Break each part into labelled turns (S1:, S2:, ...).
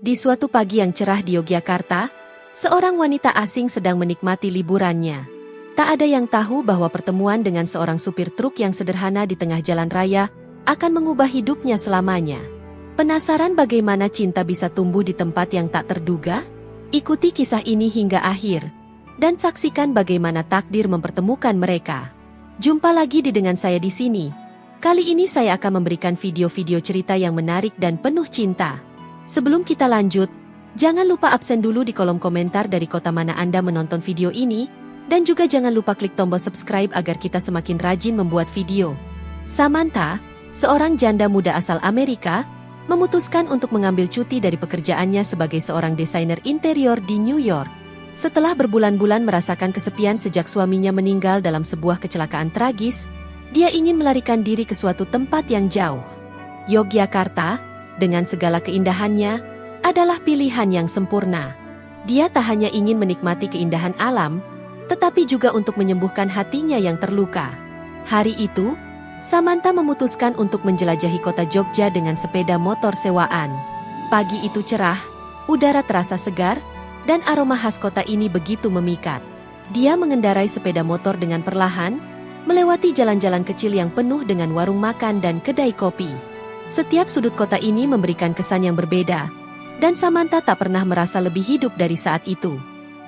S1: Di suatu pagi yang cerah di Yogyakarta, seorang wanita asing sedang menikmati liburannya. Tak ada yang tahu bahwa pertemuan dengan seorang supir truk yang sederhana di tengah jalan raya akan mengubah hidupnya selamanya. Penasaran bagaimana cinta bisa tumbuh di tempat yang tak terduga? Ikuti kisah ini hingga akhir, dan saksikan bagaimana takdir mempertemukan mereka. Jumpa lagi dengan saya di sini. Kali ini saya akan memberikan video-video cerita yang menarik dan penuh cinta. Sebelum kita lanjut, jangan lupa absen dulu di kolom komentar dari kota mana Anda menonton video ini, dan juga jangan lupa klik tombol subscribe agar kita semakin rajin membuat video. Samantha, seorang janda muda asal Amerika, memutuskan untuk mengambil cuti dari pekerjaannya sebagai seorang desainer interior di New York. Setelah berbulan-bulan merasakan kesepian sejak suaminya meninggal dalam sebuah kecelakaan tragis, dia ingin melarikan diri ke suatu tempat yang jauh. Yogyakarta, dengan segala keindahannya, adalah pilihan yang sempurna. Dia tak hanya ingin menikmati keindahan alam, tetapi juga untuk menyembuhkan hatinya yang terluka. Hari itu, Samantha memutuskan untuk menjelajahi kota Jogja dengan sepeda motor sewaan. Pagi itu cerah, udara terasa segar, dan aroma khas kota ini begitu memikat. Dia mengendarai sepeda motor dengan perlahan, melewati jalan-jalan kecil yang penuh dengan warung makan dan kedai kopi. Setiap sudut kota ini memberikan kesan yang berbeda, dan Samantha tak pernah merasa lebih hidup dari saat itu.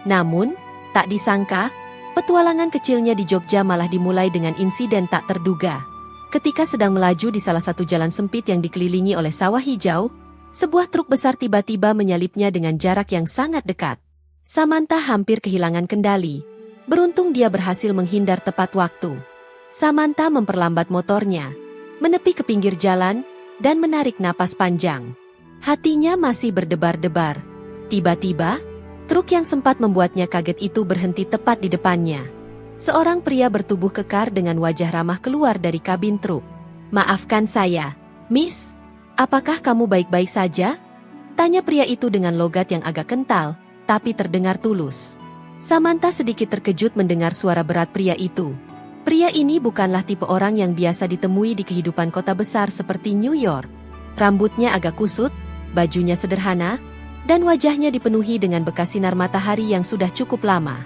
S1: Namun, tak disangka, petualangan kecilnya di Jogja malah dimulai dengan insiden tak terduga. Ketika sedang melaju di salah satu jalan sempit yang dikelilingi oleh sawah hijau, sebuah truk besar tiba-tiba menyalipnya dengan jarak yang sangat dekat. Samantha hampir kehilangan kendali. Beruntung dia berhasil menghindar tepat waktu. Samantha memperlambat motornya, menepi ke pinggir jalan, dan menarik napas panjang. Hatinya masih berdebar-debar. Tiba-tiba, truk yang sempat membuatnya kaget itu berhenti tepat di depannya. Seorang pria bertubuh kekar dengan wajah ramah keluar dari kabin truk. "Maafkan saya, Miss. Apakah kamu baik-baik saja?" Tanya pria itu dengan logat yang agak kental, tapi terdengar tulus. Samantha sedikit terkejut mendengar suara berat pria itu. Pria ini bukanlah tipe orang yang biasa ditemui di kehidupan kota besar seperti New York. Rambutnya agak kusut, bajunya sederhana, dan wajahnya dipenuhi dengan bekas sinar matahari yang sudah cukup lama.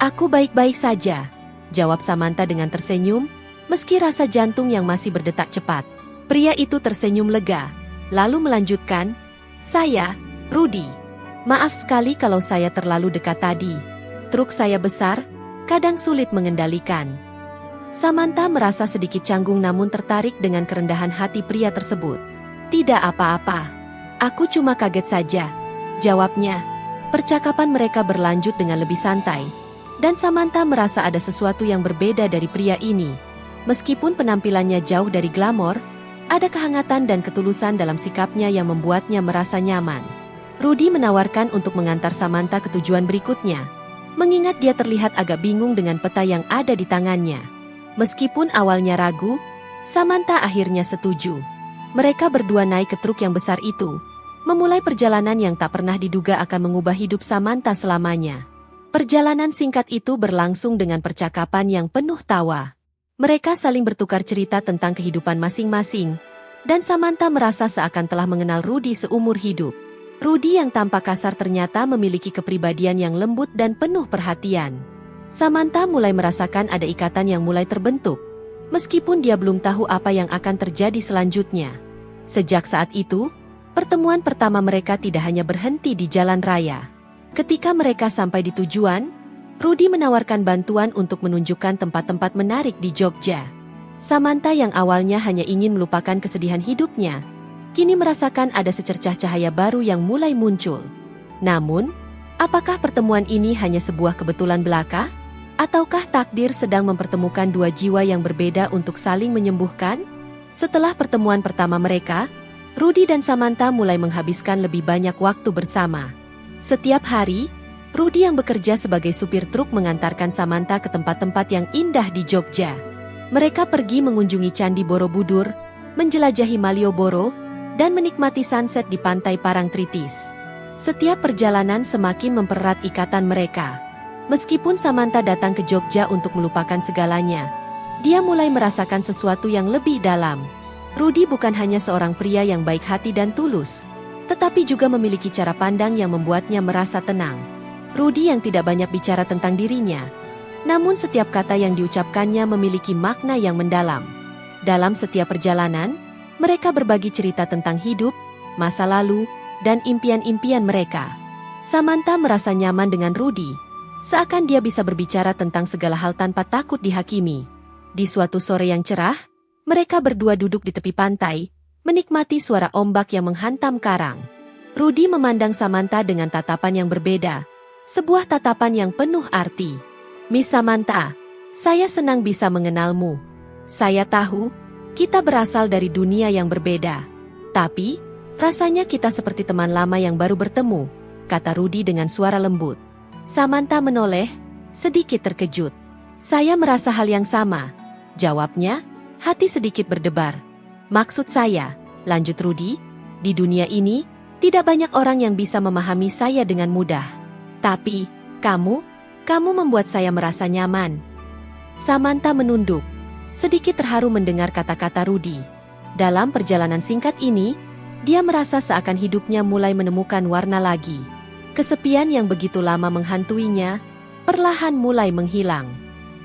S1: "Aku baik-baik saja," jawab Samantha dengan tersenyum, meski rasa jantung yang masih berdetak cepat. Pria itu tersenyum lega, lalu melanjutkan, "Saya, Rudy. Maaf sekali kalau saya terlalu dekat tadi. Truk saya besar, kadang sulit mengendalikan." Samantha merasa sedikit canggung namun tertarik dengan kerendahan hati pria tersebut. "Tidak apa-apa. Aku cuma kaget saja," jawabnya. Percakapan mereka berlanjut dengan lebih santai, dan Samantha merasa ada sesuatu yang berbeda dari pria ini. Meskipun penampilannya jauh dari glamor, ada kehangatan dan ketulusan dalam sikapnya yang membuatnya merasa nyaman. Rudy menawarkan untuk mengantar Samantha ke tujuan berikutnya, mengingat dia terlihat agak bingung dengan peta yang ada di tangannya. Meskipun awalnya ragu, Samantha akhirnya setuju. Mereka berdua naik ke truk yang besar itu, memulai perjalanan yang tak pernah diduga akan mengubah hidup Samantha selamanya. Perjalanan singkat itu berlangsung dengan percakapan yang penuh tawa. Mereka saling bertukar cerita tentang kehidupan masing-masing, dan Samantha merasa seakan telah mengenal Rudy seumur hidup. Rudy yang tampak kasar ternyata memiliki kepribadian yang lembut dan penuh perhatian. Samantha mulai merasakan ada ikatan yang mulai terbentuk, meskipun dia belum tahu apa yang akan terjadi selanjutnya. Sejak saat itu, pertemuan pertama mereka tidak hanya berhenti di jalan raya. Ketika mereka sampai di tujuan, Rudy menawarkan bantuan untuk menunjukkan tempat-tempat menarik di Jogja. Samantha yang awalnya hanya ingin melupakan kesedihan hidupnya, kini merasakan ada secercah cahaya baru yang mulai muncul. Namun, apakah pertemuan ini hanya sebuah kebetulan belaka? Ataukah takdir sedang mempertemukan dua jiwa yang berbeda untuk saling menyembuhkan? Setelah pertemuan pertama mereka, Rudy dan Samantha mulai menghabiskan lebih banyak waktu bersama. Setiap hari, Rudy yang bekerja sebagai supir truk mengantarkan Samantha ke tempat-tempat yang indah di Jogja. Mereka pergi mengunjungi Candi Borobudur, menjelajahi Malioboro, dan menikmati sunset di pantai Parangtritis. Setiap perjalanan semakin mempererat ikatan mereka. Meskipun Samantha datang ke Jogja untuk melupakan segalanya, dia mulai merasakan sesuatu yang lebih dalam. Rudy bukan hanya seorang pria yang baik hati dan tulus, tetapi juga memiliki cara pandang yang membuatnya merasa tenang. Rudy yang tidak banyak bicara tentang dirinya, namun setiap kata yang diucapkannya memiliki makna yang mendalam. Dalam setiap perjalanan, mereka berbagi cerita tentang hidup, masa lalu, dan impian-impian mereka. Samantha merasa nyaman dengan Rudy, seakan dia bisa berbicara tentang segala hal tanpa takut dihakimi. Di suatu sore yang cerah, mereka berdua duduk di tepi pantai, menikmati suara ombak yang menghantam karang. Rudy memandang Samantha dengan tatapan yang berbeda, sebuah tatapan yang penuh arti. "Miss Samantha, saya senang bisa mengenalmu. Saya tahu, kita berasal dari dunia yang berbeda. Tapi, rasanya kita seperti teman lama yang baru bertemu," kata Rudy dengan suara lembut. Samantha menoleh, sedikit terkejut. "Saya merasa hal yang sama," jawabnya, hati sedikit berdebar. "Maksud saya," lanjut Rudy, "di dunia ini, tidak banyak orang yang bisa memahami saya dengan mudah. Tapi, kamu membuat saya merasa nyaman." Samantha menunduk, sedikit terharu mendengar kata-kata Rudy. Dalam perjalanan singkat ini, dia merasa seakan hidupnya mulai menemukan warna lagi. Kesepian yang begitu lama menghantuinya, perlahan mulai menghilang.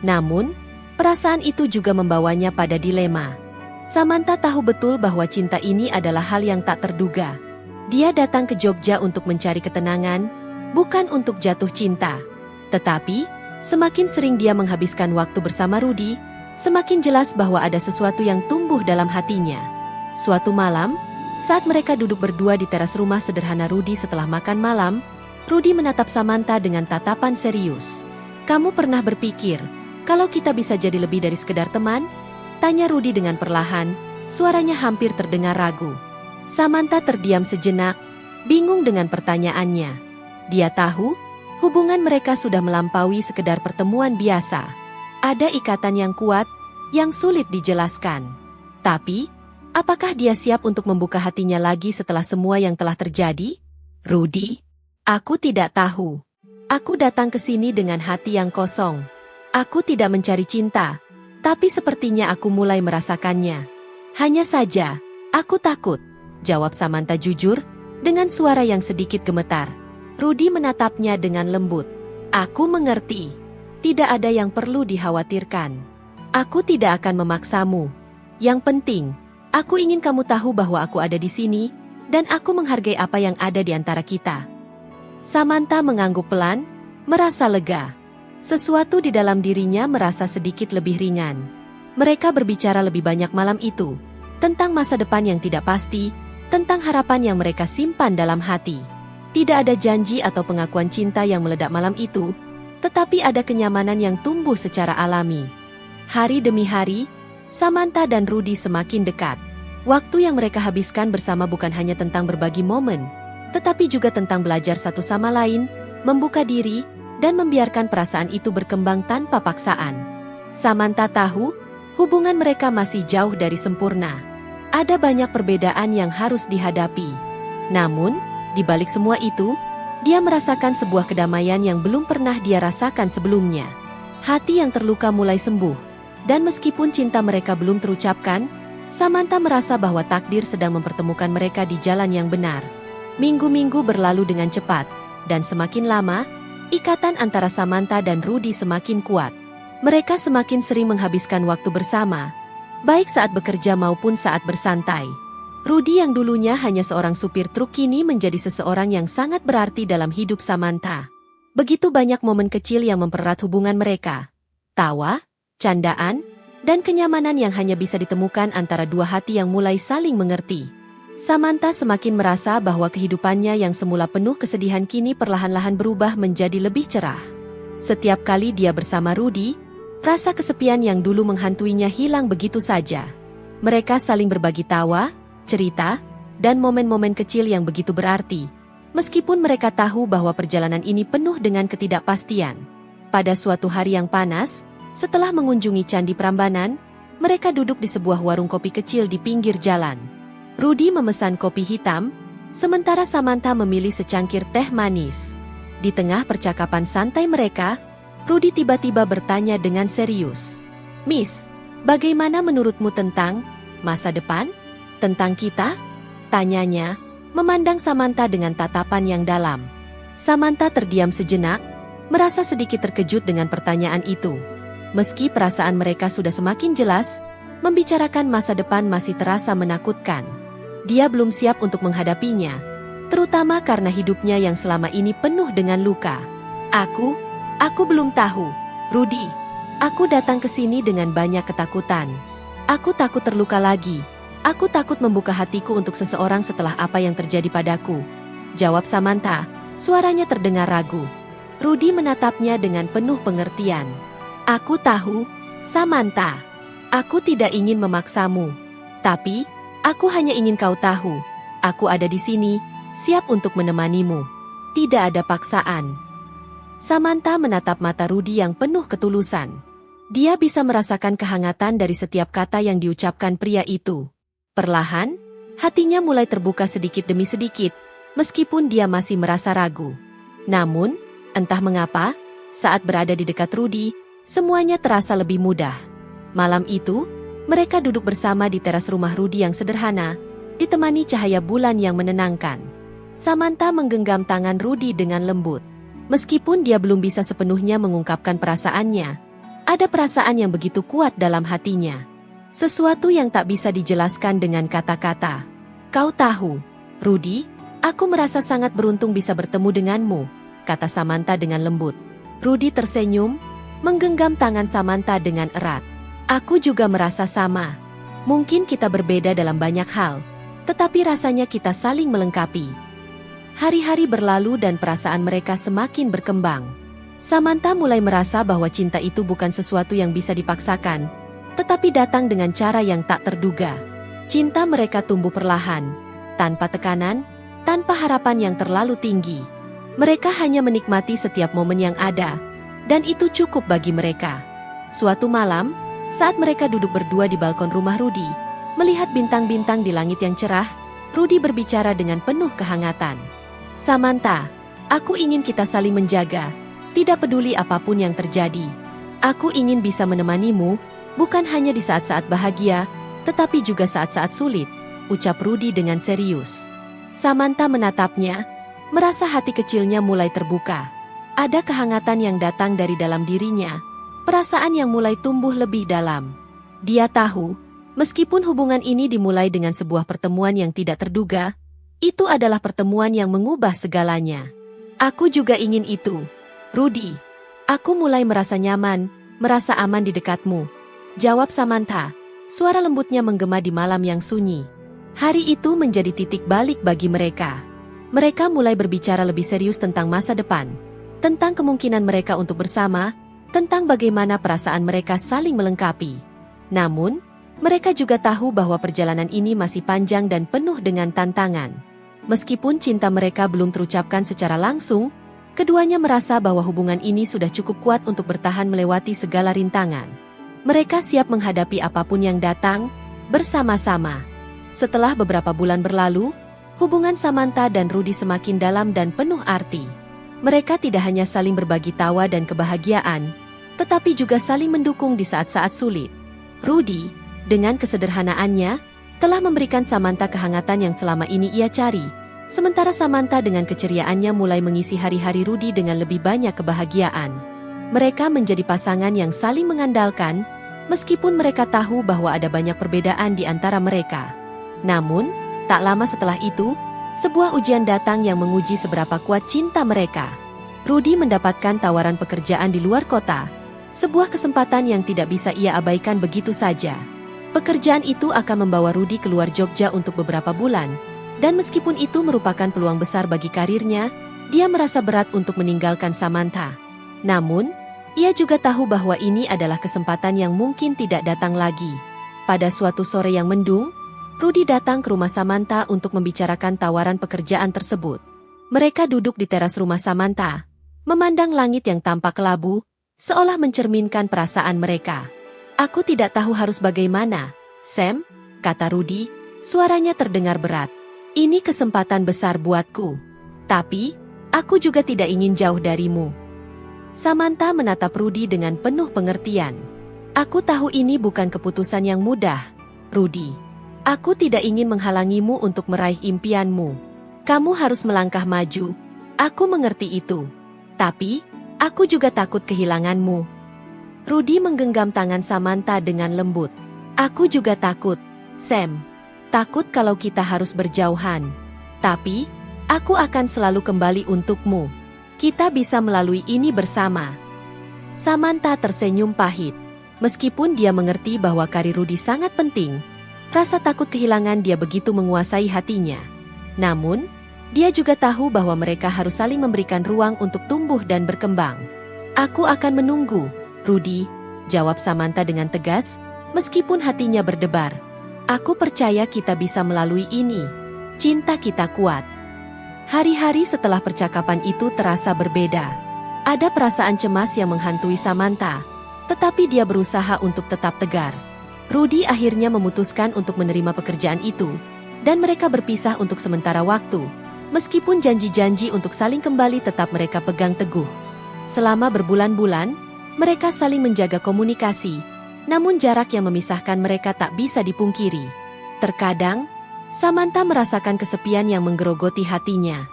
S1: Namun, perasaan itu juga membawanya pada dilema. Samantha tahu betul bahwa cinta ini adalah hal yang tak terduga. Dia datang ke Jogja untuk mencari ketenangan, bukan untuk jatuh cinta. Tetapi, semakin sering dia menghabiskan waktu bersama Rudy, semakin jelas bahwa ada sesuatu yang tumbuh dalam hatinya. Suatu malam, saat mereka duduk berdua di teras rumah sederhana Rudy setelah makan malam, Rudy menatap Samantha dengan tatapan serius. "Kamu pernah berpikir, kalau kita bisa jadi lebih dari sekedar teman?" tanya Rudy dengan perlahan, suaranya hampir terdengar ragu. Samantha terdiam sejenak, bingung dengan pertanyaannya. Dia tahu, hubungan mereka sudah melampaui sekedar pertemuan biasa. Ada ikatan yang kuat, yang sulit dijelaskan. Tapi, apakah dia siap untuk membuka hatinya lagi setelah semua yang telah terjadi? "Rudy, aku tidak tahu. Aku datang ke sini dengan hati yang kosong. Aku tidak mencari cinta, tapi sepertinya aku mulai merasakannya. Hanya saja, aku takut," jawab Samantha jujur, dengan suara yang sedikit gemetar. Rudy menatapnya dengan lembut. "Aku mengerti. Tidak ada yang perlu dikhawatirkan. Aku tidak akan memaksamu. Yang penting, aku ingin kamu tahu bahwa aku ada di sini, dan aku menghargai apa yang ada di antara kita." Samantha mengangguk pelan, merasa lega. Sesuatu di dalam dirinya merasa sedikit lebih ringan. Mereka berbicara lebih banyak malam itu, tentang masa depan yang tidak pasti, tentang harapan yang mereka simpan dalam hati. Tidak ada janji atau pengakuan cinta yang meledak malam itu, tetapi ada kenyamanan yang tumbuh secara alami. Hari demi hari, Samantha dan Rudy semakin dekat. Waktu yang mereka habiskan bersama bukan hanya tentang berbagi momen, tetapi juga tentang belajar satu sama lain, membuka diri, dan membiarkan perasaan itu berkembang tanpa paksaan. Samantha tahu, hubungan mereka masih jauh dari sempurna. Ada banyak perbedaan yang harus dihadapi. Namun, di balik semua itu, dia merasakan sebuah kedamaian yang belum pernah dia rasakan sebelumnya. Hati yang terluka mulai sembuh, dan meskipun cinta mereka belum terucapkan, Samantha merasa bahwa takdir sedang mempertemukan mereka di jalan yang benar. Minggu-minggu berlalu dengan cepat, dan semakin lama, ikatan antara Samantha dan Rudy semakin kuat. Mereka semakin sering menghabiskan waktu bersama, baik saat bekerja maupun saat bersantai. Rudy yang dulunya hanya seorang supir truk kini menjadi seseorang yang sangat berarti dalam hidup Samantha. Begitu banyak momen kecil yang mempererat hubungan mereka. Tawa, candaan, dan kenyamanan yang hanya bisa ditemukan antara dua hati yang mulai saling mengerti. Samantha semakin merasa bahwa kehidupannya yang semula penuh kesedihan kini perlahan-lahan berubah menjadi lebih cerah. Setiap kali dia bersama Rudy, rasa kesepian yang dulu menghantuinya hilang begitu saja. Mereka saling berbagi tawa, cerita, dan momen-momen kecil yang begitu berarti. Meskipun mereka tahu bahwa perjalanan ini penuh dengan ketidakpastian. Pada suatu hari yang panas, setelah mengunjungi Candi Prambanan, mereka duduk di sebuah warung kopi kecil di pinggir jalan. Rudy memesan kopi hitam, sementara Samantha memilih secangkir teh manis. Di tengah percakapan santai mereka, Rudy tiba-tiba bertanya dengan serius. "Miss, bagaimana menurutmu tentang masa depan? Tentang kita?" tanyanya, memandang Samantha dengan tatapan yang dalam. Samantha terdiam sejenak, merasa sedikit terkejut dengan pertanyaan itu. Meski perasaan mereka sudah semakin jelas, membicarakan masa depan masih terasa menakutkan. Dia belum siap untuk menghadapinya, terutama karena hidupnya yang selama ini penuh dengan luka. Aku belum tahu, Rudy. Aku datang ke sini dengan banyak ketakutan. Aku takut terluka lagi. Aku takut membuka hatiku untuk seseorang setelah apa yang terjadi padaku. Jawab Samantha, suaranya terdengar ragu. Rudy menatapnya dengan penuh pengertian. Aku tahu, Samantha. Aku tidak ingin memaksamu. Tapi, aku hanya ingin kau tahu. Aku ada di sini, siap untuk menemanimu. Tidak ada paksaan. Samantha menatap mata Rudy yang penuh ketulusan. Dia bisa merasakan kehangatan dari setiap kata yang diucapkan pria itu. Perlahan, hatinya mulai terbuka sedikit demi sedikit, meskipun dia masih merasa ragu. Namun, entah mengapa, saat berada di dekat Rudy, semuanya terasa lebih mudah. Malam itu, mereka duduk bersama di teras rumah Rudy yang sederhana, ditemani cahaya bulan yang menenangkan. Samantha menggenggam tangan Rudy dengan lembut. Meskipun dia belum bisa sepenuhnya mengungkapkan perasaannya, ada perasaan yang begitu kuat dalam hatinya. Sesuatu yang tak bisa dijelaskan dengan kata-kata. Kau tahu, Rudy, aku merasa sangat beruntung bisa bertemu denganmu, kata Samantha dengan lembut. Rudy tersenyum, menggenggam tangan Samantha dengan erat. Aku juga merasa sama. Mungkin kita berbeda dalam banyak hal, tetapi rasanya kita saling melengkapi. Hari-hari berlalu dan perasaan mereka semakin berkembang. Samantha mulai merasa bahwa cinta itu bukan sesuatu yang bisa dipaksakan, tetapi datang dengan cara yang tak terduga. Cinta mereka tumbuh perlahan, tanpa tekanan, tanpa harapan yang terlalu tinggi. Mereka hanya menikmati setiap momen yang ada, dan itu cukup bagi mereka. Suatu malam, saat mereka duduk berdua di balkon rumah Rudy, melihat bintang-bintang di langit yang cerah, Rudy berbicara dengan penuh kehangatan. Samantha, aku ingin kita saling menjaga. Tidak peduli apapun yang terjadi. Aku ingin bisa menemanimu, bukan hanya di saat-saat bahagia, tetapi juga saat-saat sulit, ucap Rudy dengan serius. Samantha menatapnya, merasa hati kecilnya mulai terbuka. Ada kehangatan yang datang dari dalam dirinya, perasaan yang mulai tumbuh lebih dalam. Dia tahu, meskipun hubungan ini dimulai dengan sebuah pertemuan yang tidak terduga, itu adalah pertemuan yang mengubah segalanya. Aku juga ingin itu. Rudy, aku mulai merasa nyaman, merasa aman di dekatmu. Jawab Samantha, suara lembutnya menggema di malam yang sunyi. Hari itu menjadi titik balik bagi mereka. Mereka mulai berbicara lebih serius tentang masa depan, tentang kemungkinan mereka untuk bersama, tentang bagaimana perasaan mereka saling melengkapi. Namun, mereka juga tahu bahwa perjalanan ini masih panjang dan penuh dengan tantangan. Meskipun cinta mereka belum terucapkan secara langsung, keduanya merasa bahwa hubungan ini sudah cukup kuat untuk bertahan melewati segala rintangan. Mereka siap menghadapi apapun yang datang, bersama-sama. Setelah beberapa bulan berlalu, hubungan Samantha dan Rudy semakin dalam dan penuh arti. Mereka tidak hanya saling berbagi tawa dan kebahagiaan, tetapi juga saling mendukung di saat-saat sulit. Rudy, dengan kesederhanaannya, telah memberikan Samantha kehangatan yang selama ini ia cari, sementara Samantha dengan keceriaannya mulai mengisi hari-hari Rudy dengan lebih banyak kebahagiaan. Mereka menjadi pasangan yang saling mengandalkan, meskipun mereka tahu bahwa ada banyak perbedaan di antara mereka. Namun, tak lama setelah itu, sebuah ujian datang yang menguji seberapa kuat cinta mereka. Rudy mendapatkan tawaran pekerjaan di luar kota, sebuah kesempatan yang tidak bisa ia abaikan begitu saja. Pekerjaan itu akan membawa Rudy keluar Jogja untuk beberapa bulan, dan meskipun itu merupakan peluang besar bagi karirnya, dia merasa berat untuk meninggalkan Samantha. Namun, ia juga tahu bahwa ini adalah kesempatan yang mungkin tidak datang lagi. Pada suatu sore yang mendung, Rudy datang ke rumah Samantha untuk membicarakan tawaran pekerjaan tersebut. Mereka duduk di teras rumah Samantha, memandang langit yang tampak kelabu, seolah mencerminkan perasaan mereka. Aku tidak tahu harus bagaimana, Sam, kata Rudy, suaranya terdengar berat. Ini kesempatan besar buatku. Tapi, aku juga tidak ingin jauh darimu. Samantha menatap Rudy dengan penuh pengertian. Aku tahu ini bukan keputusan yang mudah, Rudy. Aku tidak ingin menghalangimu untuk meraih impianmu. Kamu harus melangkah maju. Aku mengerti itu. Tapi, aku juga takut kehilanganmu. Rudy menggenggam tangan Samantha dengan lembut. Aku juga takut, Sam. Takut kalau kita harus berjauhan. Tapi, aku akan selalu kembali untukmu. Kita bisa melalui ini bersama. Samantha tersenyum pahit. Meskipun dia mengerti bahwa karir Rudy sangat penting, rasa takut kehilangan dia begitu menguasai hatinya. Namun, dia juga tahu bahwa mereka harus saling memberikan ruang untuk tumbuh dan berkembang. Aku akan menunggu, Rudy, jawab Samantha dengan tegas, meskipun hatinya berdebar. Aku percaya kita bisa melalui ini. Cinta kita kuat. Hari-hari setelah percakapan itu terasa berbeda. Ada perasaan cemas yang menghantui Samantha, tetapi dia berusaha untuk tetap tegar. Rudy akhirnya memutuskan untuk menerima pekerjaan itu, dan mereka berpisah untuk sementara waktu. Meskipun janji-janji untuk saling kembali tetap mereka pegang teguh. Selama berbulan-bulan, mereka saling menjaga komunikasi, namun jarak yang memisahkan mereka tak bisa dipungkiri. Terkadang, Samantha merasakan kesepian yang menggerogoti hatinya.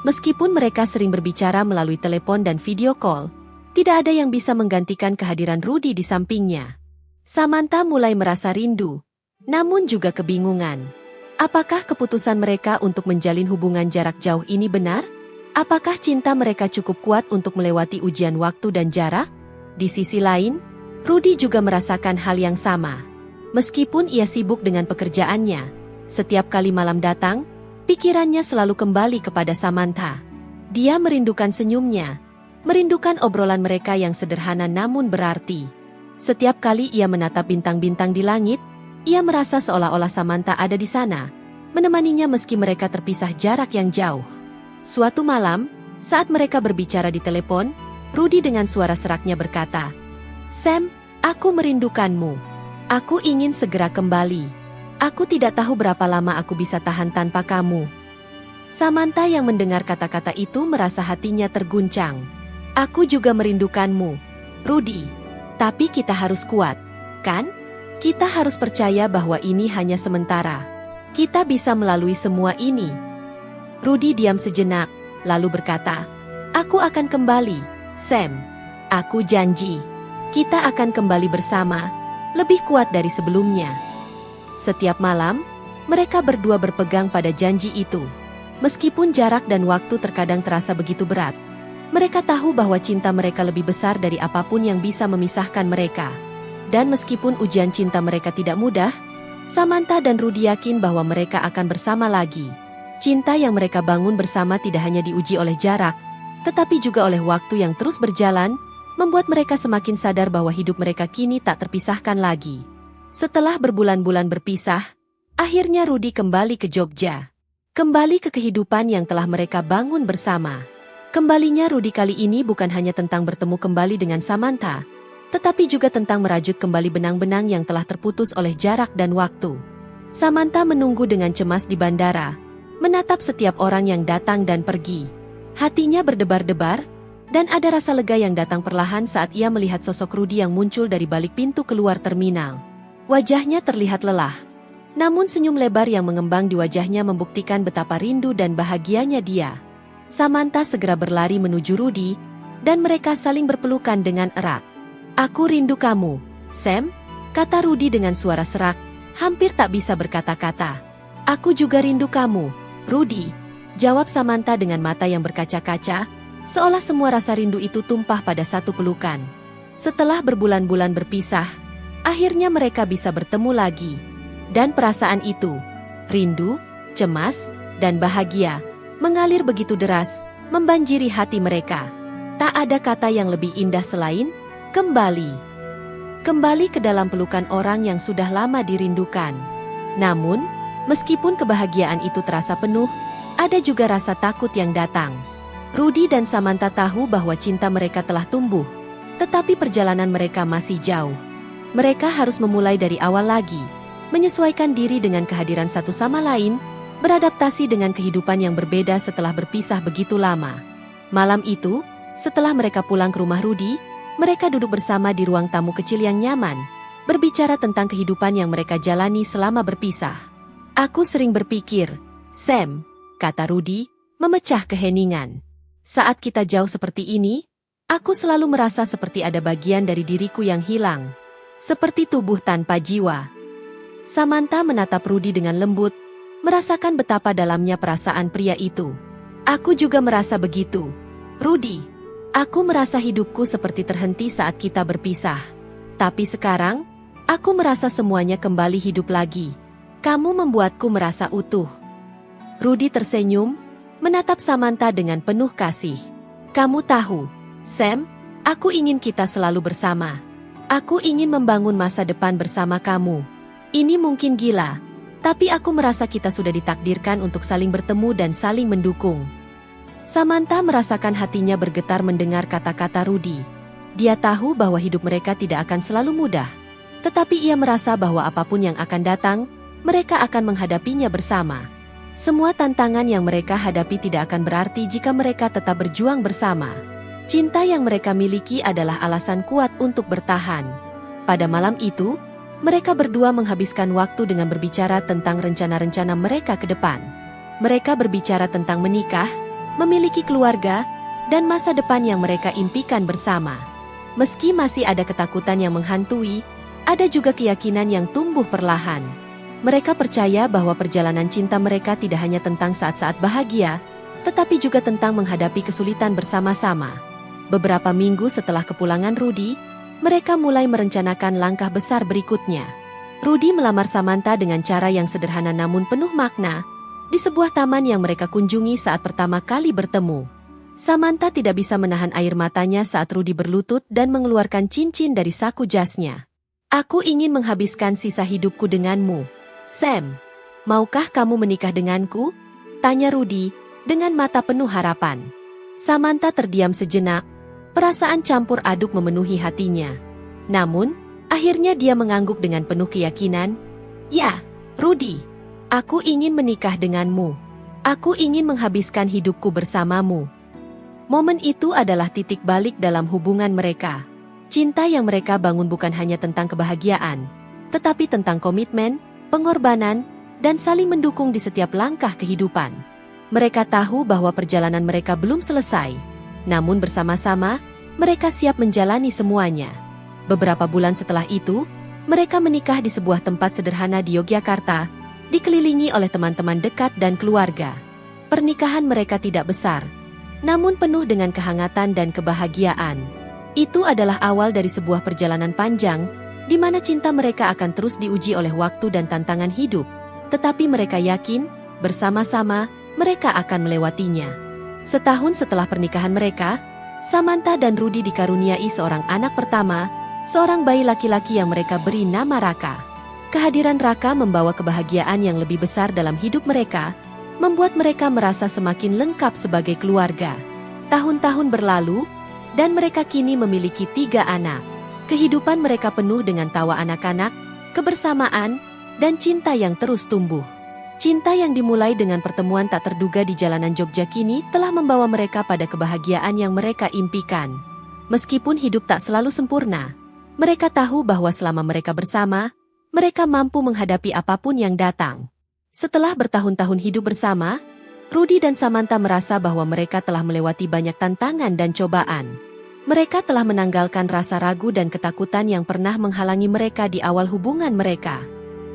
S1: Meskipun mereka sering berbicara melalui telepon dan video call, tidak ada yang bisa menggantikan kehadiran Rudy di sampingnya. Samantha mulai merasa rindu, namun juga kebingungan. Apakah keputusan mereka untuk menjalin hubungan jarak jauh ini benar? Apakah cinta mereka cukup kuat untuk melewati ujian waktu dan jarak? Di sisi lain, Rudy juga merasakan hal yang sama. Meskipun ia sibuk dengan pekerjaannya, setiap kali malam datang, pikirannya selalu kembali kepada Samantha. Dia merindukan senyumnya, merindukan obrolan mereka yang sederhana namun berarti. Setiap kali ia menatap bintang-bintang di langit, ia merasa seolah-olah Samantha ada di sana, menemaninya meski mereka terpisah jarak yang jauh. Suatu malam, saat mereka berbicara di telepon, Rudy dengan suara seraknya berkata, "Sam, aku merindukanmu. Aku ingin segera kembali. Aku tidak tahu berapa lama aku bisa tahan tanpa kamu." Samantha yang mendengar kata-kata itu merasa hatinya terguncang. "Aku juga merindukanmu, Rudy. Tapi kita harus kuat, kan? Kita harus percaya bahwa ini hanya sementara. Kita bisa melalui semua ini." Rudy diam sejenak, lalu berkata, "Aku akan kembali, Sam. Aku janji. Kita akan kembali bersama, lebih kuat dari sebelumnya." Setiap malam, mereka berdua berpegang pada janji itu. Meskipun jarak dan waktu terkadang terasa begitu berat, mereka tahu bahwa cinta mereka lebih besar dari apapun yang bisa memisahkan mereka. Dan meskipun ujian cinta mereka tidak mudah, Samantha dan Rudy yakin bahwa mereka akan bersama lagi. Cinta yang mereka bangun bersama tidak hanya diuji oleh jarak, tetapi juga oleh waktu yang terus berjalan, membuat mereka semakin sadar bahwa hidup mereka kini tak terpisahkan lagi. Setelah berbulan-bulan berpisah, akhirnya Rudy kembali ke Jogja. Kembali ke kehidupan yang telah mereka bangun bersama. Kembalinya Rudy kali ini bukan hanya tentang bertemu kembali dengan Samantha, tetapi juga tentang merajut kembali benang-benang yang telah terputus oleh jarak dan waktu. Samantha menunggu dengan cemas di bandara, menatap setiap orang yang datang dan pergi. Hatinya berdebar-debar, dan ada rasa lega yang datang perlahan saat ia melihat sosok Rudy yang muncul dari balik pintu keluar terminal. Wajahnya terlihat lelah, namun senyum lebar yang mengembang di wajahnya membuktikan betapa rindu dan bahagianya dia. Samantha segera berlari menuju Rudy, dan mereka saling berpelukan dengan erat. "Aku rindu kamu, Sam," kata Rudy dengan suara serak, hampir tak bisa berkata-kata. "Aku juga rindu kamu, Rudy," jawab Samantha dengan mata yang berkaca-kaca, seolah semua rasa rindu itu tumpah pada satu pelukan. Setelah berbulan-bulan berpisah, akhirnya mereka bisa bertemu lagi. Dan perasaan itu, rindu, cemas, dan bahagia, mengalir begitu deras, membanjiri hati mereka. Tak ada kata yang lebih indah selain kembali. Kembali ke dalam pelukan orang yang sudah lama dirindukan. Namun, meskipun kebahagiaan itu terasa penuh, ada juga rasa takut yang datang. Rudy dan Samantha tahu bahwa cinta mereka telah tumbuh, tetapi perjalanan mereka masih jauh. Mereka harus memulai dari awal lagi, menyesuaikan diri dengan kehadiran satu sama lain, beradaptasi dengan kehidupan yang berbeda setelah berpisah begitu lama. Malam itu, setelah mereka pulang ke rumah Rudy, mereka duduk bersama di ruang tamu kecil yang nyaman, berbicara tentang kehidupan yang mereka jalani selama berpisah. "Aku sering berpikir, Sam, kata Rudy, memecah keheningan. Saat kita jauh seperti ini, aku selalu merasa seperti ada bagian dari diriku yang hilang. Seperti tubuh tanpa jiwa. Samantha menatap Rudy dengan lembut, merasakan betapa dalamnya perasaan pria itu. Aku juga merasa begitu. Rudy, aku merasa hidupku seperti terhenti saat kita berpisah. Tapi sekarang, aku merasa semuanya kembali hidup lagi. Kamu membuatku merasa utuh. Rudy tersenyum, menatap Samantha dengan penuh kasih. Kamu tahu, Sam, aku ingin kita selalu bersama. Aku ingin membangun masa depan bersama kamu. Ini mungkin gila, tapi aku merasa kita sudah ditakdirkan untuk saling bertemu dan saling mendukung. Samantha merasakan hatinya bergetar mendengar kata-kata Rudy. Dia tahu bahwa hidup mereka tidak akan selalu mudah. Tetapi ia merasa bahwa apapun yang akan datang, mereka akan menghadapinya bersama. Semua tantangan yang mereka hadapi tidak akan berarti jika mereka tetap berjuang bersama. Cinta yang mereka miliki adalah alasan kuat untuk bertahan. Pada malam itu, mereka berdua menghabiskan waktu dengan berbicara tentang rencana-rencana mereka ke depan. Mereka berbicara tentang menikah, memiliki keluarga, dan masa depan yang mereka impikan bersama. Meski masih ada ketakutan yang menghantui, ada juga keyakinan yang tumbuh perlahan. Mereka percaya bahwa perjalanan cinta mereka tidak hanya tentang saat-saat bahagia, tetapi juga tentang menghadapi kesulitan bersama-sama. Beberapa minggu setelah kepulangan Rudy, mereka mulai merencanakan langkah besar berikutnya. Rudy melamar Samantha dengan cara yang sederhana namun penuh makna, di sebuah taman yang mereka kunjungi saat pertama kali bertemu. Samantha tidak bisa menahan air matanya saat Rudy berlutut dan mengeluarkan cincin dari saku jasnya. Aku ingin menghabiskan sisa hidupku denganmu. Sam, maukah kamu menikah denganku? Tanya Rudy, dengan mata penuh harapan. Samantha terdiam sejenak, perasaan campur aduk memenuhi hatinya. Namun, akhirnya dia mengangguk dengan penuh keyakinan. Ya, Rudy, aku ingin menikah denganmu. Aku ingin menghabiskan hidupku bersamamu. Momen itu adalah titik balik dalam hubungan mereka. Cinta yang mereka bangun bukan hanya tentang kebahagiaan, tetapi tentang komitmen, pengorbanan, dan saling mendukung di setiap langkah kehidupan. Mereka tahu bahwa perjalanan mereka belum selesai, namun bersama-sama, mereka siap menjalani semuanya. Beberapa bulan setelah itu, mereka menikah di sebuah tempat sederhana di Yogyakarta, dikelilingi oleh teman-teman dekat dan keluarga. Pernikahan mereka tidak besar, namun penuh dengan kehangatan dan kebahagiaan. Itu adalah awal dari sebuah perjalanan panjang, di mana cinta mereka akan terus diuji oleh waktu dan tantangan hidup. Tetapi mereka yakin, bersama-sama, mereka akan melewatinya. Setahun setelah pernikahan mereka, Samantha dan Rudy dikaruniai seorang anak pertama, seorang bayi laki-laki yang mereka beri nama Raka. Kehadiran Raka membawa kebahagiaan yang lebih besar dalam hidup mereka, membuat mereka merasa semakin lengkap sebagai keluarga. Tahun-tahun berlalu, dan mereka kini memiliki 3 anak. Kehidupan mereka penuh dengan tawa anak-anak, kebersamaan, dan cinta yang terus tumbuh. Cinta yang dimulai dengan pertemuan tak terduga di jalanan Jogja kini telah membawa mereka pada kebahagiaan yang mereka impikan. Meskipun hidup tak selalu sempurna, mereka tahu bahwa selama mereka bersama, mereka mampu menghadapi apapun yang datang. Setelah bertahun-tahun hidup bersama, Rudy dan Samantha merasa bahwa mereka telah melewati banyak tantangan dan cobaan. Mereka telah menanggalkan rasa ragu dan ketakutan yang pernah menghalangi mereka di awal hubungan mereka.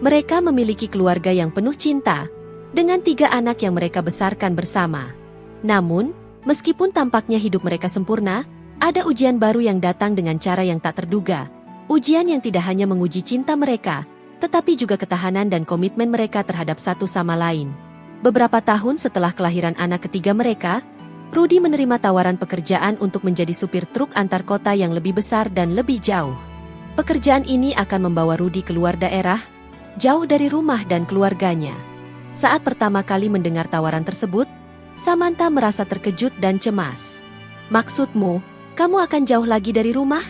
S1: Mereka memiliki keluarga yang penuh cinta, dengan 3 anak yang mereka besarkan bersama. Namun, meskipun tampaknya hidup mereka sempurna, ada ujian baru yang datang dengan cara yang tak terduga. Ujian yang tidak hanya menguji cinta mereka, tetapi juga ketahanan dan komitmen mereka terhadap satu sama lain. Beberapa tahun setelah kelahiran anak ketiga mereka, Rudy menerima tawaran pekerjaan untuk menjadi supir truk antar kota yang lebih besar dan lebih jauh. Pekerjaan ini akan membawa Rudy keluar daerah, jauh dari rumah dan keluarganya. Saat pertama kali mendengar tawaran tersebut, Samantha merasa terkejut dan cemas. "Maksudmu, kamu akan jauh lagi dari rumah?"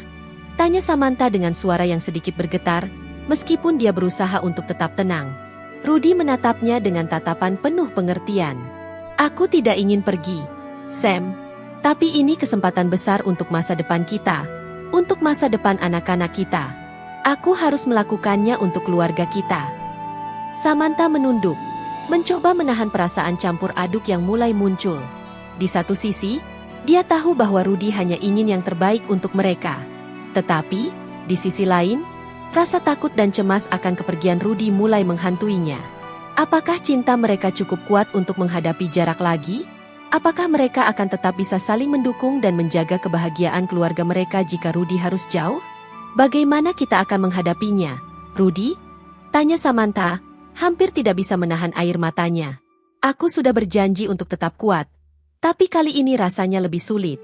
S1: Tanya Samantha dengan suara yang sedikit bergetar, meskipun dia berusaha untuk tetap tenang. Rudy menatapnya dengan tatapan penuh pengertian. "Aku tidak ingin pergi, Sam. Tapi ini kesempatan besar untuk masa depan kita, untuk masa depan anak-anak kita. Aku harus melakukannya untuk keluarga kita." Samantha menunduk. mencoba menahan perasaan campur aduk yang mulai muncul. Di satu sisi, dia tahu bahwa Rudy hanya ingin yang terbaik untuk mereka. Tetapi, di sisi lain, rasa takut dan cemas akan kepergian Rudy mulai menghantuinya. Apakah cinta mereka cukup kuat untuk menghadapi jarak lagi? Apakah mereka akan tetap bisa saling mendukung dan menjaga kebahagiaan keluarga mereka jika Rudy harus jauh? Bagaimana kita akan menghadapinya, Rudy? Tanya Samantha, hampir tidak bisa menahan air matanya. Aku sudah berjanji untuk tetap kuat, tapi kali ini rasanya lebih sulit.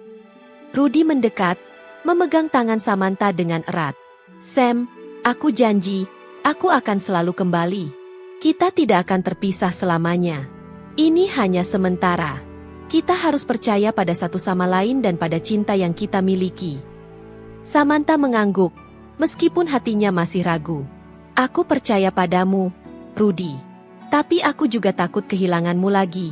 S1: Rudy mendekat, memegang tangan Samantha dengan erat. Sam, aku janji, aku akan selalu kembali. Kita tidak akan terpisah selamanya. Ini hanya sementara. Kita harus percaya pada satu sama lain dan pada cinta yang kita miliki. Samantha mengangguk, meskipun hatinya masih ragu. Aku percaya padamu, Rudy. Tapi aku juga takut kehilanganmu lagi.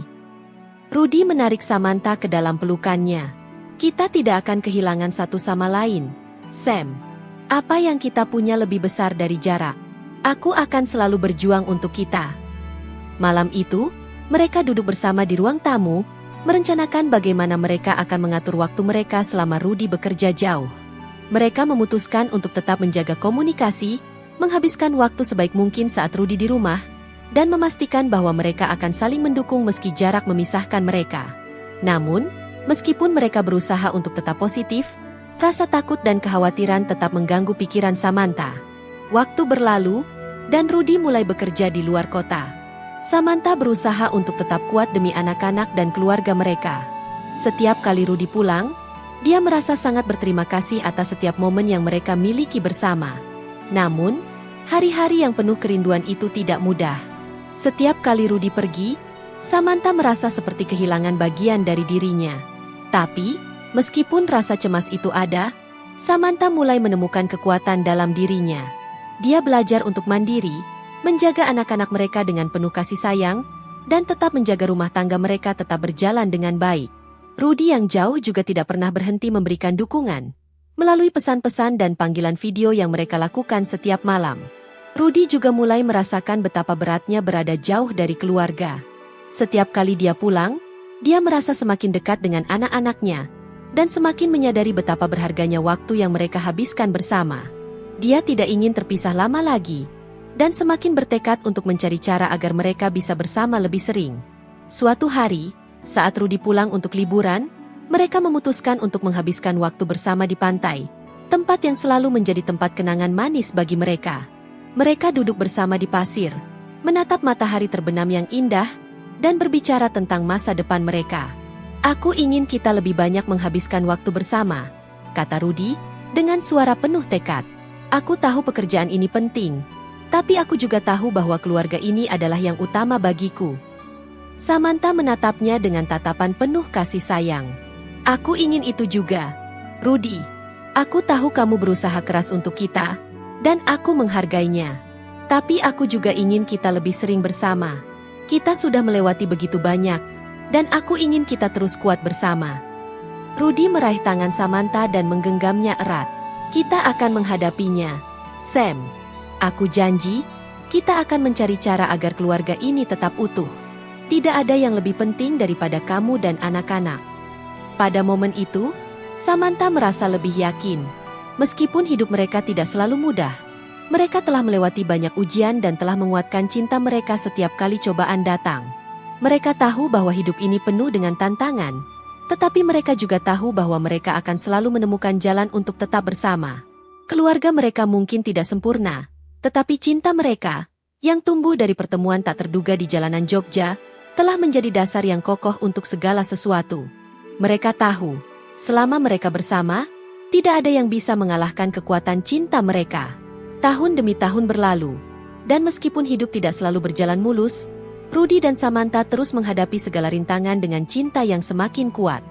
S1: Rudy menarik Samantha ke dalam pelukannya. Kita tidak akan kehilangan satu sama lain, Sam. Apa yang kita punya lebih besar dari jarak. Aku akan selalu berjuang untuk kita. Malam itu, mereka duduk bersama di ruang tamu, merencanakan bagaimana mereka akan mengatur waktu mereka selama Rudy bekerja jauh. Mereka memutuskan untuk tetap menjaga komunikasi, menghabiskan waktu sebaik mungkin saat Rudy di rumah, dan memastikan bahwa mereka akan saling mendukung meski jarak memisahkan mereka. Namun, meskipun mereka berusaha untuk tetap positif, rasa takut dan kekhawatiran tetap mengganggu pikiran Samantha. Waktu berlalu, dan Rudy mulai bekerja di luar kota. Samantha berusaha untuk tetap kuat demi anak-anak dan keluarga mereka. Setiap kali Rudy pulang, dia merasa sangat berterima kasih atas setiap momen yang mereka miliki bersama. Namun, hari-hari yang penuh kerinduan itu tidak mudah. Setiap kali Rudy pergi, Samantha merasa seperti kehilangan bagian dari dirinya. Tapi, meskipun rasa cemas itu ada, Samantha mulai menemukan kekuatan dalam dirinya. Dia belajar untuk mandiri, menjaga anak-anak mereka dengan penuh kasih sayang, dan tetap menjaga rumah tangga mereka tetap berjalan dengan baik. Rudy yang jauh juga tidak pernah berhenti memberikan dukungan. Melalui pesan-pesan dan panggilan video yang mereka lakukan setiap malam, Rudy juga mulai merasakan betapa beratnya berada jauh dari keluarga. Setiap kali dia pulang, dia merasa semakin dekat dengan anak-anaknya, dan semakin menyadari betapa berharganya waktu yang mereka habiskan bersama. Dia tidak ingin terpisah lama lagi, dan semakin bertekad untuk mencari cara agar mereka bisa bersama lebih sering. Suatu hari, saat Rudy pulang untuk liburan, mereka memutuskan untuk menghabiskan waktu bersama di pantai, tempat yang selalu menjadi tempat kenangan manis bagi mereka. Mereka duduk bersama di pasir, menatap matahari terbenam yang indah, dan berbicara tentang masa depan mereka. Aku ingin kita lebih banyak menghabiskan waktu bersama, kata Rudy, dengan suara penuh tekad. Aku tahu pekerjaan ini penting, tapi aku juga tahu bahwa keluarga ini adalah yang utama bagiku. Samantha menatapnya dengan tatapan penuh kasih sayang. Aku ingin itu juga, Rudy. Aku tahu kamu berusaha keras untuk kita, dan aku menghargainya. Tapi aku juga ingin kita lebih sering bersama. Kita sudah melewati begitu banyak, dan aku ingin kita terus kuat bersama. Rudy meraih tangan Samantha dan menggenggamnya erat. Kita akan menghadapinya, Sam. Aku janji, kita akan mencari cara agar keluarga ini tetap utuh. Tidak ada yang lebih penting daripada kamu dan anak-anak. Pada momen itu, Samantha merasa lebih yakin. Meskipun hidup mereka tidak selalu mudah, mereka telah melewati banyak ujian dan telah menguatkan cinta mereka setiap kali cobaan datang. Mereka tahu bahwa hidup ini penuh dengan tantangan, tetapi mereka juga tahu bahwa mereka akan selalu menemukan jalan untuk tetap bersama. Keluarga mereka mungkin tidak sempurna, tetapi cinta mereka, yang tumbuh dari pertemuan tak terduga di jalanan Jogja, telah menjadi dasar yang kokoh untuk segala sesuatu. Mereka tahu, selama mereka bersama, tidak ada yang bisa mengalahkan kekuatan cinta mereka. Tahun demi tahun berlalu, dan meskipun hidup tidak selalu berjalan mulus, Rudy dan Samantha terus menghadapi segala rintangan dengan cinta yang semakin kuat.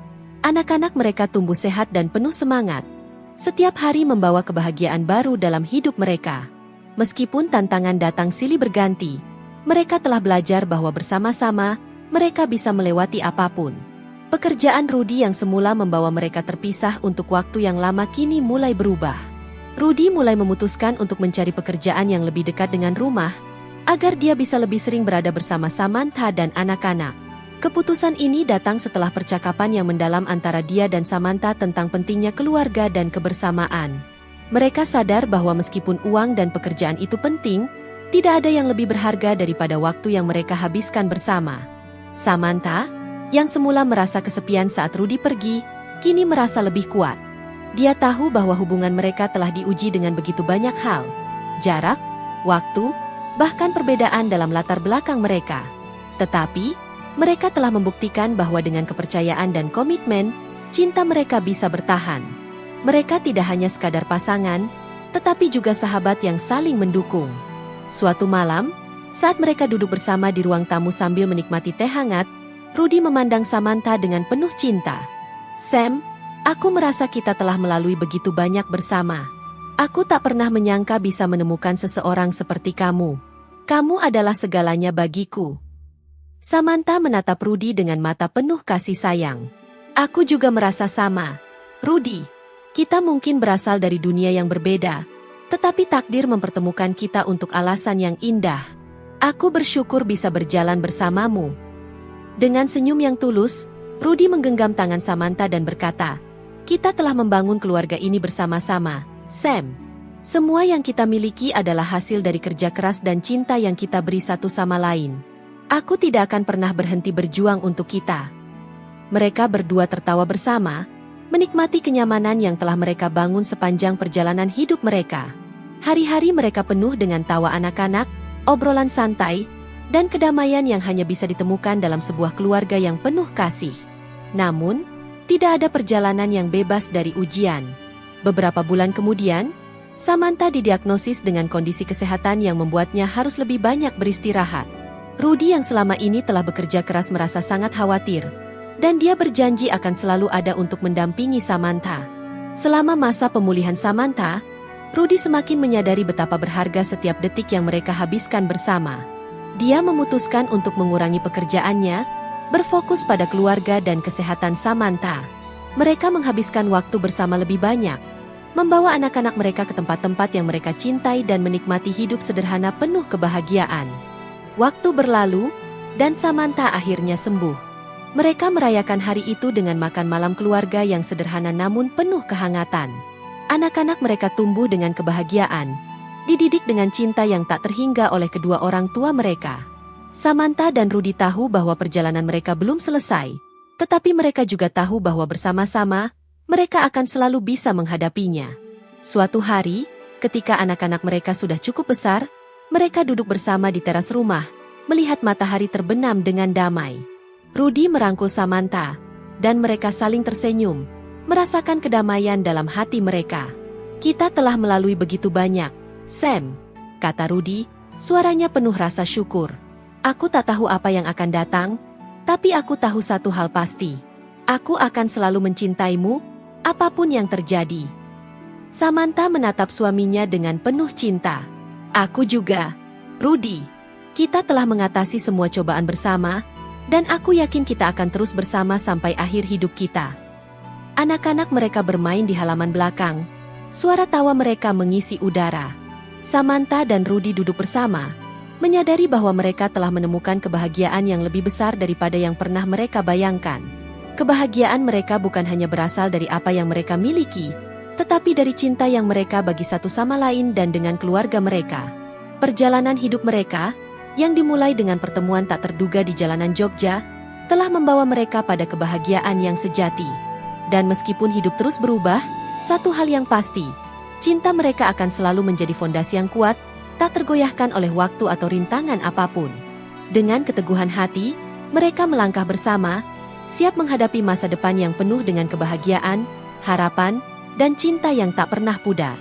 S1: Anak-anak mereka tumbuh sehat dan penuh semangat. Setiap hari membawa kebahagiaan baru dalam hidup mereka. Meskipun tantangan datang silih berganti, mereka telah belajar bahwa bersama-sama, mereka bisa melewati apapun. Pekerjaan Rudy yang semula membawa mereka terpisah untuk waktu yang lama kini mulai berubah. Rudy mulai memutuskan untuk mencari pekerjaan yang lebih dekat dengan rumah, agar dia bisa lebih sering berada bersama Samantha dan anak-anak. Keputusan ini datang setelah percakapan yang mendalam antara dia dan Samantha tentang pentingnya keluarga dan kebersamaan. Mereka sadar bahwa meskipun uang dan pekerjaan itu penting, tidak ada yang lebih berharga daripada waktu yang mereka habiskan bersama. Samantha, yang semula merasa kesepian saat Rudy pergi, kini merasa lebih kuat. Dia tahu bahwa hubungan mereka telah diuji dengan begitu banyak hal. Jarak, waktu, bahkan perbedaan dalam latar belakang mereka. Tetapi, mereka telah membuktikan bahwa dengan kepercayaan dan komitmen, cinta mereka bisa bertahan. Mereka tidak hanya sekadar pasangan, tetapi juga sahabat yang saling mendukung. Suatu malam, saat mereka duduk bersama di ruang tamu sambil menikmati teh hangat, Rudy memandang Samantha dengan penuh cinta. "Sam, aku merasa kita telah melalui begitu banyak bersama. Aku tak pernah menyangka bisa menemukan seseorang seperti kamu. Kamu adalah segalanya bagiku." Samantha menatap Rudy dengan mata penuh kasih sayang. "Aku juga merasa sama. Rudy, kita mungkin berasal dari dunia yang berbeda, tetapi takdir mempertemukan kita untuk alasan yang indah. Aku bersyukur bisa berjalan bersamamu." Dengan senyum yang tulus, Rudy menggenggam tangan Samantha dan berkata, "Kita telah membangun keluarga ini bersama-sama, Sam. Semua yang kita miliki adalah hasil dari kerja keras dan cinta yang kita beri satu sama lain. Aku tidak akan pernah berhenti berjuang untuk kita." Mereka berdua tertawa bersama, menikmati kenyamanan yang telah mereka bangun sepanjang perjalanan hidup mereka. Hari-hari mereka penuh dengan tawa anak-anak, obrolan santai, dan kedamaian yang hanya bisa ditemukan dalam sebuah keluarga yang penuh kasih. Namun, tidak ada perjalanan yang bebas dari ujian. Beberapa bulan kemudian, Samantha didiagnosis dengan kondisi kesehatan yang membuatnya harus lebih banyak beristirahat. Rudy yang selama ini telah bekerja keras merasa sangat khawatir, dan dia berjanji akan selalu ada untuk mendampingi Samantha. Selama masa pemulihan Samantha, Rudy semakin menyadari betapa berharga setiap detik yang mereka habiskan bersama. Dia memutuskan untuk mengurangi pekerjaannya, berfokus pada keluarga dan kesehatan Samantha. Mereka menghabiskan waktu bersama lebih banyak, membawa anak-anak mereka ke tempat-tempat yang mereka cintai dan menikmati hidup sederhana penuh kebahagiaan. Waktu berlalu, dan Samantha akhirnya sembuh. Mereka merayakan hari itu dengan makan malam keluarga yang sederhana namun penuh kehangatan. Anak-anak mereka tumbuh dengan kebahagiaan, dididik dengan cinta yang tak terhingga oleh kedua orang tua mereka. Samantha dan Rudy tahu bahwa perjalanan mereka belum selesai, tetapi mereka juga tahu bahwa bersama-sama, mereka akan selalu bisa menghadapinya. Suatu hari, ketika anak-anak mereka sudah cukup besar, mereka duduk bersama di teras rumah, melihat matahari terbenam dengan damai. Rudy merangkul Samantha, dan mereka saling tersenyum, merasakan kedamaian dalam hati mereka. "Kita telah melalui begitu banyak, Sam," kata Rudy, suaranya penuh rasa syukur. "Aku tak tahu apa yang akan datang, tapi aku tahu satu hal pasti. Aku akan selalu mencintaimu, apapun yang terjadi." Samantha menatap suaminya dengan penuh cinta. "Aku juga, Rudy. Kita telah mengatasi semua cobaan bersama, dan aku yakin kita akan terus bersama sampai akhir hidup kita." Anak-anak mereka bermain di halaman belakang. Suara tawa mereka mengisi udara. Samantha dan Rudy duduk bersama, menyadari bahwa mereka telah menemukan kebahagiaan yang lebih besar daripada yang pernah mereka bayangkan. Kebahagiaan mereka bukan hanya berasal dari apa yang mereka miliki, tetapi dari cinta yang mereka bagi satu sama lain dan dengan keluarga mereka. Perjalanan hidup mereka, yang dimulai dengan pertemuan tak terduga di jalanan Jogja, telah membawa mereka pada kebahagiaan yang sejati. Dan meskipun hidup terus berubah, satu hal yang pasti, cinta mereka akan selalu menjadi fondasi yang kuat, tak tergoyahkan oleh waktu atau rintangan apapun. Dengan keteguhan hati, mereka melangkah bersama, siap menghadapi masa depan yang penuh dengan kebahagiaan, harapan, dan cinta yang tak pernah pudar.